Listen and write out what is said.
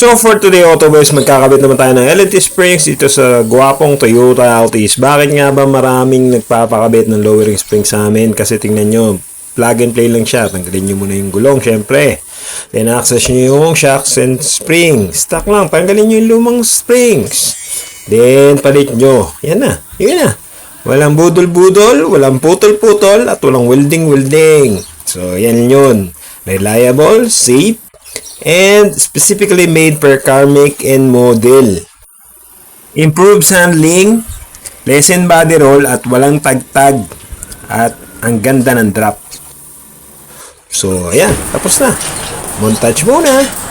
So for today Auto Boys, magkakabit naman tayo ng LNT springs dito sa gwapong Toyota Altis. Bakit nga ba maraming nagpapakabit ng lowering springs sa amin? Kasi tingnan nyo, plug and play lang siya. Tanggalin nyo muna yung gulong syempre. Then access nyo yung shocks and springs. Stock lang, tanggalin nyo yung lumang springs. Then palit nyo. Yan na, yun na. Walang budol-budol, walang putol-putol, at walang welding-welding. So yan yun. Reliable, safe, and specifically made per car make and model. Improves handling, lessen body roll at walang tagtag at ang ganda ng drop. So ayan, tapos na. Montage muna.